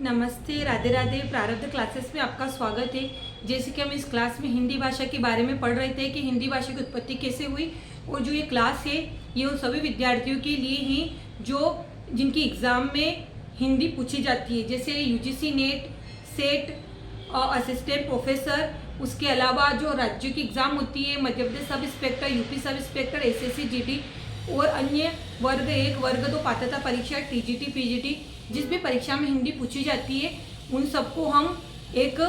नमस्ते, राधे राधे। प्रारब्ध क्लासेस में आपका स्वागत है। जैसे कि हम इस क्लास में हिंदी भाषा के बारे में पढ़ रहे थे कि हिंदी भाषा की उत्पत्ति कैसे हुई, और जो ये क्लास है ये उन सभी विद्यार्थियों के लिए ही जो जिनकी एग्ज़ाम में हिंदी पूछी जाती है, जैसे UGC net, set, assistant professor, उसके अलावा जो राज्यों की एग्ज़ाम होती है, Madhya Pradesh sub inspector, UP sub inspector, SSC, GD और अन्य वर्ग 1, वर्ग 2 पात्रता परीक्षा, टीजीटी, पीजीटी, जिस भी परीक्षा में हिंदी पूछी जाती है उन सबको हम एक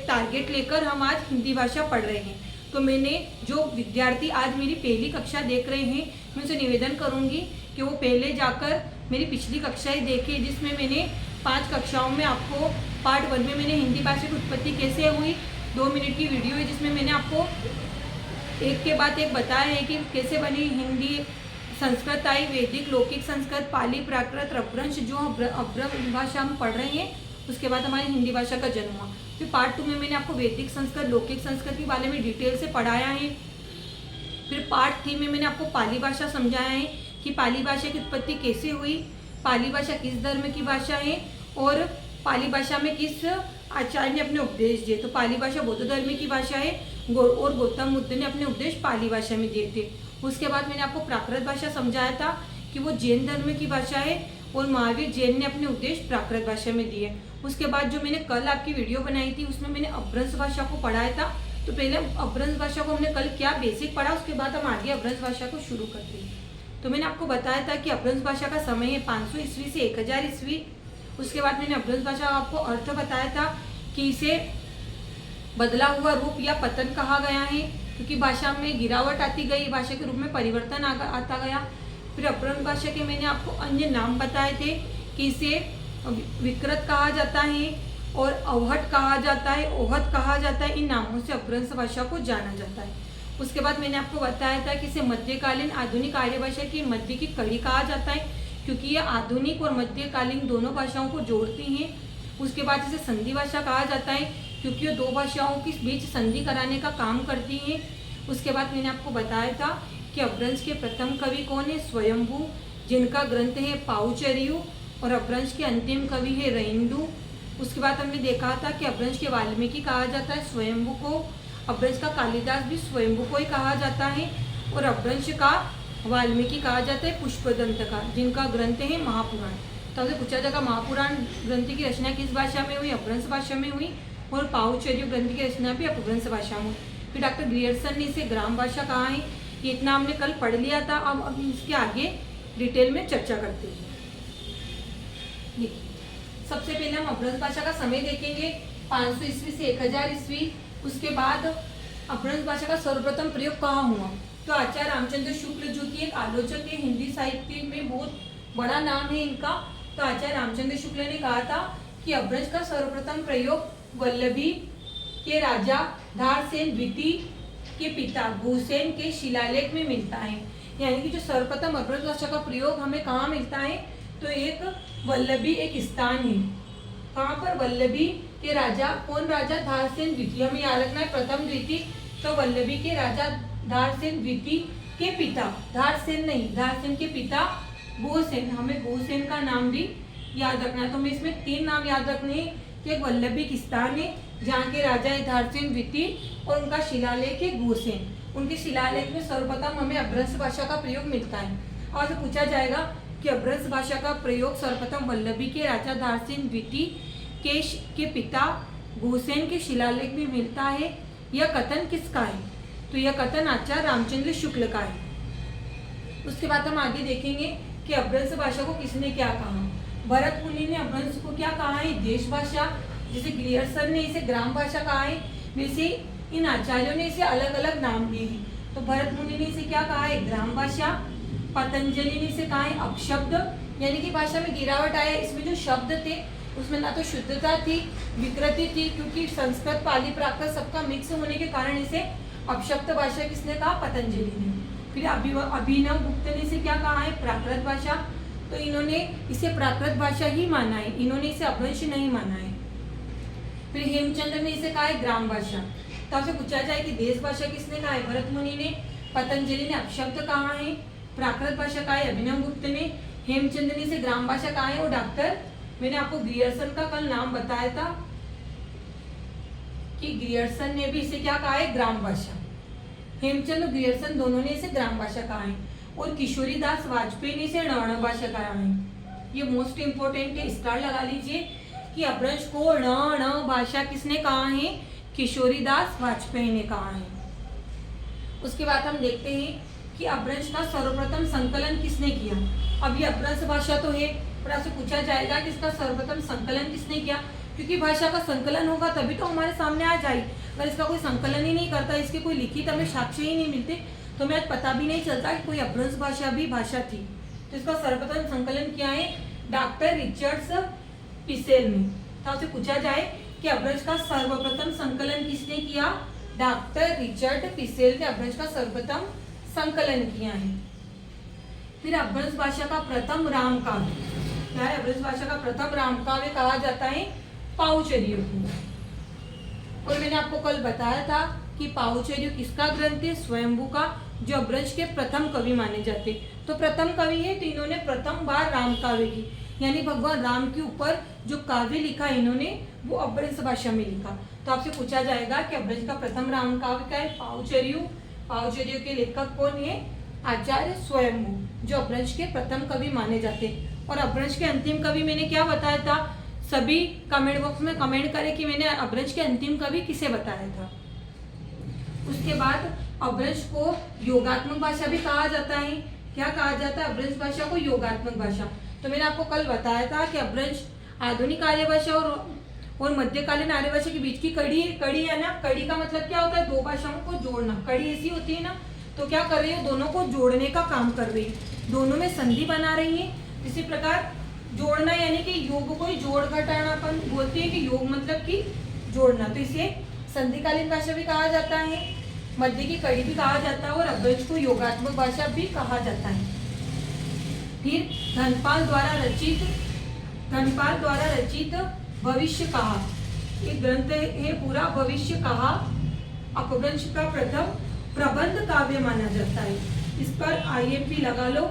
टारगेट लेकर हम आज हिंदी भाषा पढ़ रहे हैं। तो मैंने जो विद्यार्थी आज मेरी पहली कक्षा देख रहे हैं, मैं उनसे निवेदन करूंगी कि वो पहले जाकर मेरी पिछली कक्षाएं देखें, जिसमें मैंने 5 कक्षाओं में आपको पार्ट 1 में मैंने हिंदी भाषा की उत्पत्ति कैसे हुई 2 मिनट की वीडियो है, जिसमें मैंने आपको एक के बाद एक बताया है कि कैसे बनी हिंदी, संस्कृत आई, वैदिक, लौकिक संस्कृत, पाली, प्राकृत, अपभ्रंश, जो अपभ्रंश भाषा हम पढ़ रहे हैं, उसके बाद हमारी हिंदी भाषा का जन्म हुआ। फिर पार्ट 2 में मैंने आपको वैदिक संस्कृत, लौकिक संस्कृत के बारे में डिटेल से पढ़ाया है। फिर पार्ट 3 में मैंने आपको पाली भाषा समझाया है कि पाली भाषा की उत्पत्ति कैसे हुई, पाली भाषा किस धर्म की भाषा है और पाली भाषा में किस आचार्य ने अपने उपदेश दिए। तो पाली भाषा बौद्ध धर्म की भाषा है और गौतम बुद्ध ने अपने उपदेश पाली भाषा में दिए थे। उसके बाद मैंने आपको प्राकृत भाषा समझाया था कि वो जैन धर्म की भाषा है और महावीर जैन ने अपने उपदेश प्राकृत भाषा में दिए। उसके बाद जो मैंने कल आपकी वीडियो बनाई थी उसमें मैंने अपभ्रंश भाषा को पढ़ाया था। तो पहले अपभ्रंश भाषा को हमने कल क्या बेसिक पढ़ा, उसके बाद हम आगे अपभ्रंश भाषा को शुरू करते हैं। तो मैंने आपको बताया था कि अपभ्रंश भाषा का समय है 500 ईस्वी से 1000 ईस्वी। उसके बाद मैंने अपभ्रंश भाषा का आपको अर्थ बताया था कि इसे बदला हुआ रूप या पतन कहा गया है, क्योंकि भाषा में गिरावट आती गई, भाषा के रूप में परिवर्तन आता गया। फिर अपभ्रंश भाषा के मैंने आपको अन्य नाम बताए थे कि इसे विकृत कहा जाता है और अवहट कहा जाता है, ओहत कहा जाता है। इन नामों से अपभ्रंश भाषा को जाना जाता है। उसके बाद मैंने आपको बताया था कि इसे मध्यकालीन आधुनिक आर्य भाषा की मध्य की कड़ी कहा जाता है, क्योंकि ये आधुनिक और मध्यकालीन दोनों भाषाओं को जोड़ती हैं। उसके बाद इसे संधि भाषा कहा जाता है, क्योंकि ये 2 भाषाओं के बीच संधि कराने का काम करती हैं। उसके बाद मैंने आपको बताया था कि अपभ्रंश के प्रथम कवि कौन है, स्वयंभू, जिनका ग्रंथ है पाउचर्यु, और अपभ्रंश के अंतिम कवि है रईंदु। उसके बाद हमने देखा था कि अपभ्रंश के वाल्मीकि कहा जाता है स्वयंभू को, अपभ्रंश का कालिदास भी स्वयंभू को ही कहा जाता है, और अपभ्रंश का वाल्मीकि कहा जाता है पुष्पदंत का, जिनका ग्रंथ है महापुराण। तो हमसे पूछा जाएगा महापुराण ग्रंथ की रचना किस भाषा में हुई, अपभ्रंश भाषा में हुई, और पाउचर्य ग्रंथ की रचना भी अपभ्रंश भाषा में। फिर डॉक्टर ग्रियर्सन ने इसे ग्राम भाषा कहा है। ये इतना हमने कल पढ़ लिया था। अब इसके आगे डिटेल में चर्चा करते हैं। सबसे पहले हम अपभ्रंश भाषा का समय देखेंगे 500 ईस्वी से 1000 ईस्वी। उसके बाद अपभ्रंश भाषा का सर्वप्रथम प्रयोग कहाँ हुआ, तो आचार्य रामचंद्र शुक्ल जो कि एक आलोचक है, हिंदी साहित्य में बहुत बड़ा नाम है इनका। तो आचार्य रामचंद्र शुक्ल ने कहा था कि अपभ्रंश का सर्वप्रथम प्रयोग वल्लभी के राजा धारसेन द्वितीय के पिता भूसेन के शिलालेख में मिलता है। यानी कि जो सर्वप्रथम अपभ्रंश भाषा का प्रयोग हमें कहाँ मिलता है, तो एक वल्लभी एक स्थान है। कहाँ पर, वल्लभी के राजा, कौन राजा, धारसेन द्वितीय, हमें याद रखना है प्रथम द्वितीय। तो वल्लभी के राजा धारसेन द्वितीय के पिता, धारसेन नहीं, धारसेन के पिता भूसेन, हमें भूसेन का नाम भी याद रखना है। तो हमें इसमें 3 नाम याद रखने हैं कि एक वल्लभी स्थान है जहाँ के राजा है धारसेन द्वितीय, और उनका शिलालेख है भूसेन। उनके शिलालेख में सर्वप्रथम हमें अपभ्रंश भाषा का प्रयोग मिलता है। और पूछा जाएगा कि अपभ्रंश भाषा का प्रयोग सर्वप्रथम वल्लभी के राजा धारसेन द्वितीय के पिता भूसेन के शिलालेख में मिलता है। यह कथन किसका है, तो यह कथन आचार्य रामचंद्र शुक्ल का है। उसके बाद हम आगे देखेंगे कि अपभ्रंश भाषा को किसने क्या कहा। भरत मुनि ने अपभ्रंश को क्या कहा है, देश भाषा। जैसे ग्रियर्सन ने इसे ग्राम भाषा कहा है, वैसे इन आचार्यों ने इसे अलग अलग नाम दिए हैं। तो भरत मुनि ने इसे क्या कहा है, ग्राम भाषा। पतंजलि ने इसे कहा है अपशब्द, यानी कि भाषा में गिरावट आया, इसमें जो शब्द थे उसमें ना तो शुद्धता थी, विकृति थी, क्योंकि संस्कृत, पाली, प्राकृत सबका मिक्स होने के कारण इसे अपशब्द भाषा किसने कहा, पतंजलि ने। फिर अभिनव गुप्त ने इसे क्या कहा है, प्राकृत भाषा। तो इन्होंने इसे प्राकृत भाषा ही माना है, इन्होंने इसे अपभ्रंश नहीं माना है। फिर हेमचंद्र ने इसे कहा है ग्राम भाषा। तो आपसे पूछा जाए कि देश भाषा किसने कहा है, भरत मुनि ने। पतंजलि ने अपशब्द कहा है। प्राकृत भाषा कहा है अभिनव गुप्त ने। हेमचंद्र ने इसे ग्राम भाषा कहा है और डॉक्टर मैंने आपको ग्रियर्सन का कल नाम बताया था कि ग्रियर्सन ने भी इसे क्या कहा है, ग्राम भाषा। हेमचंद और ग्रियर्सन दोनों ने इसे ग्राम भाषा कहा है और किशोरीदास वाजपेयी ने इसे ण भाषा कहा है। ये मोस्ट इंपोर्टेंट है, स्टार लगा लीजिए कि अपभ्रंश को ण भाषा किसने कहा है, किशोरीदास वाजपेयी ने कहा है। उसके बाद हम देखते हैं कि अपभ्रंश का सर्वप्रथम संकलन किसने किया। अब ये अपभ्रंश भाषा तो है, पर आपसे पूछा जाएगा कि इसका सर्वप्रथम संकलन किसने किया, क्योंकि भाषा का संकलन होगा तभी तो हमारे सामने आ जाए। अगर इसका कोई संकलन ही नहीं करता, इसके कोई लिखित हमें साक्ष्य ही नहीं मिलते, तो हमें आज पता भी नहीं चलता कि कोई अपभ्रंश भाषा भी भाषा थी। तो इसका सर्वप्रथम संकलन किया है डॉक्टर रिचर्ड्स पिसेल ने। तो आपसे पूछा जाए कि अपभ्रंश का सर्वप्रथम संकलन किसने किया, डॉक्टर रिचर्ड पिसेल ने अपभ्रंश का सर्वप्रथम संकलन किया है। फिर अपभ्रंश भाषा का प्रथम राम काव्य क्या है, अपभ्रंश भाषा का प्रथम राम काव्य कहा जाता है पाउचर्य को। और मैंने आपको कल बताया था कि पाउचर्य किसका ग्रंथ है, स्वयंभू का, जो अपभ्रंश के प्रथम कवि माने जाते। तो प्रथम कवि है, तो इन्होंने प्रथम बार राम काव्य की, यानी भगवान राम के ऊपर जो काव्य लिखा इन्होंने वो अपभ्रंश भाषा में लिखा। तो आपसे पूछा जाएगा कि अपभ्रंश का प्रथम राम काव्य क्या है, पाउचर्य। पाउचर्य के लेखक कौन है, आचार्य स्वयंभू, जो अपभ्रंश के प्रथम कवि माने जाते। और अपभ्रंश के अंतिम कवि मैंने क्या बताया था, सभी कमेंट बॉक्स में कमेंट करें कि मैंने अपभ्रंश के अंतिम कवि किसे बताया था। उसके बाद अपभ्रंश को योगात्मक भाषा भी कहा जाता है। क्या कहा जाता है अपभ्रंश भाषा को, योगात्मक भाषा। तो मैंने आपको कल बताया था कि अपभ्रंश आधुनिक आर्य भाषा और मध्यकालीन आर्य भाषा के बीच की कड़ी है ना। कड़ी का मतलब क्या होता है, दो भाषाओं को जोड़ना। कड़ी ऐसी होती है ना, तो क्या कर रही है, दोनों को जोड़ने का काम कर रही है, दोनों में संधि बना रही है। इसी प्रकार जोड़ना यानी कि योग को जोड़ घटाना अपन बोलते हैं कि योग मतलब कि जोड़ना, तो इसे संधिकालीन भाषा भी कहा जाता है, मध्य की कड़ी भी कहा जाता है और अपभ्रंश को योगात्मक भाषा भी कहा जाता है। फिर धनपाल द्वारा रचित भविष्य कहा, एक ग्रंथ है पूरा, भविष्य कहा अपभ्रंश का प्रथम प्रबंध काव्य माना जाता है। इस पर IMP लगा लो,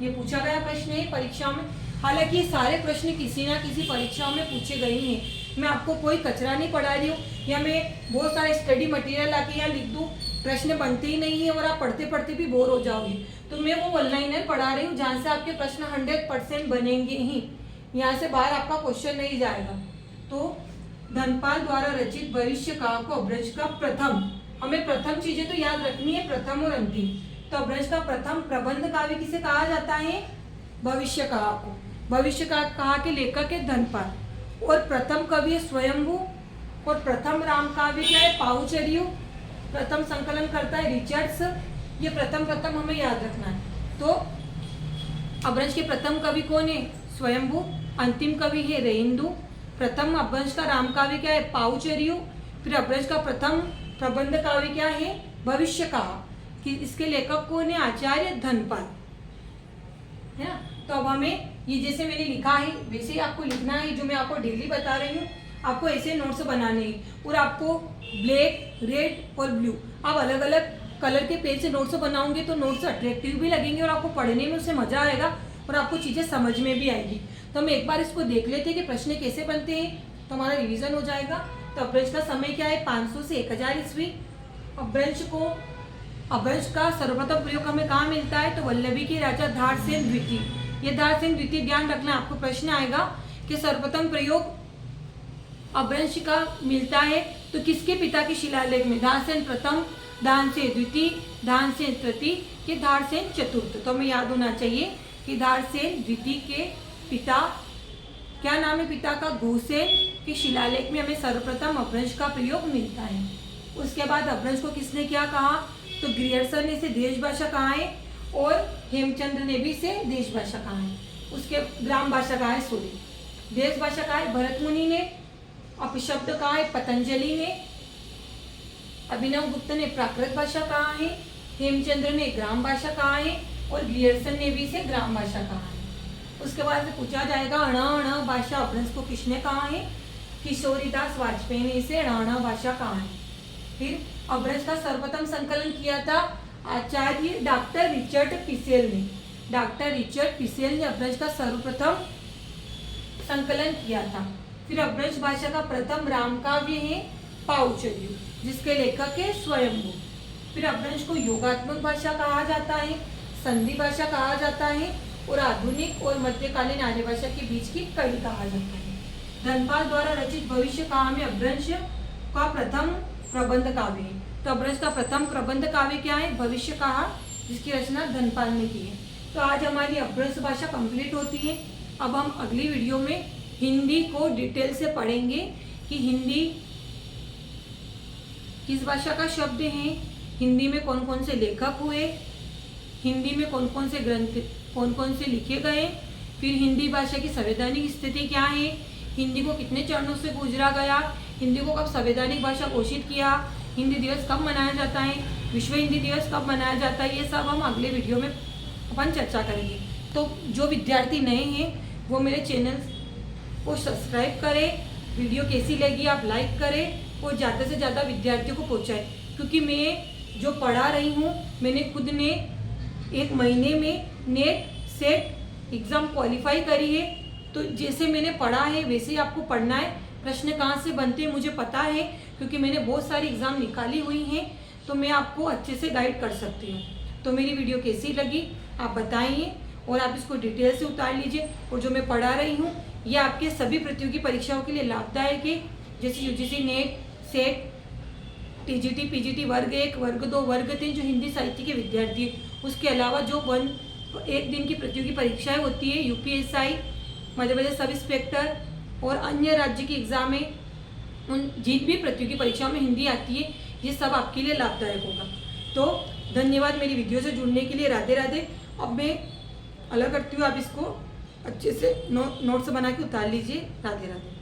ये पूछा गया प्रश्न है परीक्षा में। हालांकि ये सारे प्रश्न किसी ना किसी परीक्षाओं में पूछे गए हैं। मैं आपको कोई कचरा नहीं पढ़ा रही हूँ, या मैं बहुत सारे स्टडी मटेरियल आके यहाँ लिख दूँ, प्रश्न बनते ही नहीं है और आप पढ़ते पढ़ते भी बोर हो जाओगे। तो मैं वो ऑनलाइनर पढ़ा रही हूँ जहाँ से आपके प्रश्न 100% बनेंगे ही, यहाँ से बाहर आपका क्वेश्चन नहीं जाएगा। तो धनपाल द्वारा रचित भविष्य काव्य को अपभ्रंश का प्रथम, हमें प्रथम चीजें तो याद रखनी है, प्रथम और अंतिम। तो अपभ्रंश का प्रथम प्रबंध काव्य किसे कहा जाता है, भविष्य काव्य को। भविष्य काव्य के लेखक है धनपाल और प्रथम कवि है स्वयंभू और प्रथम राम काव्य क्या है, पाउचर्य। प्रथम संकलन करता है रिचर्ड्स। ये प्रथम हमें याद रखना है। तो अपभ्रंश के प्रथम कवि कौन है, स्वयंभू। अंतिम कवि है रेंदु। प्रथम अपभ्रंश का राम काव्य क्या है, पाउचर्य। फिर अपभ्रंश का प्रथम प्रबंध काव्य क्या है, भविष्य काव्य, कि इसके लेखक कौन है, आचार्य धनपाल, है ना। तो अब हमें ये जैसे मैंने लिखा है वैसे ही आपको लिखना है, जो मैं आपको डेली बता रही हूँ। आपको ऐसे नोट्स बनाने हैं और आपको ब्लैक, रेड और ब्लू, आप अलग अलग कलर के पेज से नोट्स बनाओगे तो नोट्स अट्रैक्टिव भी लगेंगे और आपको पढ़ने में उससे मजा आएगा और आपको चीज़ें समझ में भी आएगी। तो हम एक बार इसको देख लेते हैं कि प्रश्न कैसे बनते हैं, तो हमारा रिविजन हो जाएगा। तो अपभ्रंश का समय क्या है, 500 से 1000 ईस्वी। अपभ्रंश का सर्वप्रथम प्रयोग हमें कहाँ मिलता है, तो वल्लभी के राजा धारसेन द्वितीय। ये धारसेन द्वितीय ध्यान रखना, आपको प्रश्न आएगा कि सर्वप्रथम प्रयोग अपभ्रंश का मिलता है तो किसके पिता के शिलालेख में, धारसेन प्रथम, धारसेन द्वितीय, धारसेन तृतीय के धारसेन चतुर्थ। तो हमें याद होना चाहिए कि धारसेन द्वितीय के पिता, क्या नाम है पिता का, घोसेन के शिलालेख में हमें सर्वप्रथम अपभ्रंश का प्रयोग मिलता है। उसके बाद अपभ्रंश को किसने क्या कहा, तो ग्रियर्सन ने इसे देश भाषा कहा है और हेमचंद्र ने भी इसे देश भाषा कहा है। उसके ग्राम भाषा कहा है, सॉरी देश भाषा कहा है भरत मुनि ने, अपशब्द कहा है पतंजलि ने, अभिनव गुप्त ने प्राकृत भाषा कहा है, हेमचंद्र ने ग्राम भाषा कहा है और ग्रियर्सन ने भी इसे ग्राम भाषा कहा है। उसके बाद से पूछा जाएगा अण भाषा अपभ्रंश को किसने कहा है, किशोरीदास वाजपेयी ने इसे अण भाषा कहा है। फिर अपभ्रंश का सर्वप्रथम संकलन किया था आचार्य डॉक्टर रिचर्ड पिसेल ने। डॉक्टर रिचर्ड पिसेल ने अपभ्रंश का सर्वप्रथम संकलन किया था। फिर अपभ्रंश भाषा का प्रथम राम काव्य है पाउचर्य, जिसके लेखक है स्वयंभू। फिर अपभ्रंश को योगात्मक भाषा कहा जाता है, संधि भाषा कहा जाता है और आधुनिक और मध्यकालीन आर्य भाषा के बीच की कड़ी कहा जाता है। धनपाल द्वारा रचित भविष्य काव्य में अपभ्रंश का प्रथम प्रबंध काव्य है। तो अपभ्रंश का प्रथम प्रबंध काव्य क्या है? भविष्य कहा, जिसकी रचना धनपाल ने की है। तो आज हमारी अपभ्रंश भाषा कंप्लीट होती है। अब हम अगली वीडियो में हिंदी को डिटेल से पढ़ेंगे कि हिंदी किस भाषा का शब्द है, हिंदी में कौन कौन से लेखक हुए, हिंदी में कौन कौन से ग्रंथ कौन कौन से लिखे गए, फिर हिंदी भाषा की संवैधानिक स्थिति क्या है, हिंदी को कितने चरणों से गुजरा गया, हिंदी को कब संवैधानिक भाषा घोषित किया, हिंदी दिवस कब मनाया जाता है, विश्व हिंदी दिवस कब मनाया जाता है, ये सब हम अगले वीडियो में अपन चर्चा करेंगे। तो जो विद्यार्थी नए हैं वो मेरे चैनल को सब्सक्राइब करें, वीडियो कैसी लगी आप लाइक करें और ज़्यादा से ज़्यादा विद्यार्थियों को पहुँचाएं, क्योंकि मैं जो पढ़ा रही हूँ मैंने खुद ने 1 महीने में नेट सेट एग्ज़ाम क्वालिफाई करी है। तो जैसे मैंने पढ़ा है वैसे ही आपको पढ़ना है। प्रश्न कहाँ से बनते हैं मुझे पता है, क्योंकि मैंने बहुत सारी एग्ज़ाम निकाली हुई हैं, तो मैं आपको अच्छे से गाइड कर सकती हूँ। तो मेरी वीडियो कैसी लगी आप बताइए और आप इसको डिटेल से उतार लीजिए। और जो मैं पढ़ा रही हूँ ये आपके सभी प्रतियोगी परीक्षाओं के लिए लाभदायक है, जैसे UGC net, set, TGT, PGT वर्ग 1, वर्ग 2, वर्ग 3 जो हिंदी साहित्य के विद्यार्थी हैं। उसके अलावा जो 1 दिन की प्रतियोगी परीक्षाएं होती है, यूपीएसआई, मध्य प्रदेश सब इंस्पेक्टर और अन्य राज्य की एग्जामें, उन जिन भी प्रतियोगी परीक्षाओं में हिंदी आती है, ये सब आपके लिए लाभदायक होगा। तो धन्यवाद मेरी वीडियो से जुड़ने के लिए। राधे राधे। अब मैं अलग करती हूँ, आप इसको अच्छे से नोट्स बना के उतार लीजिए। राधे राधे।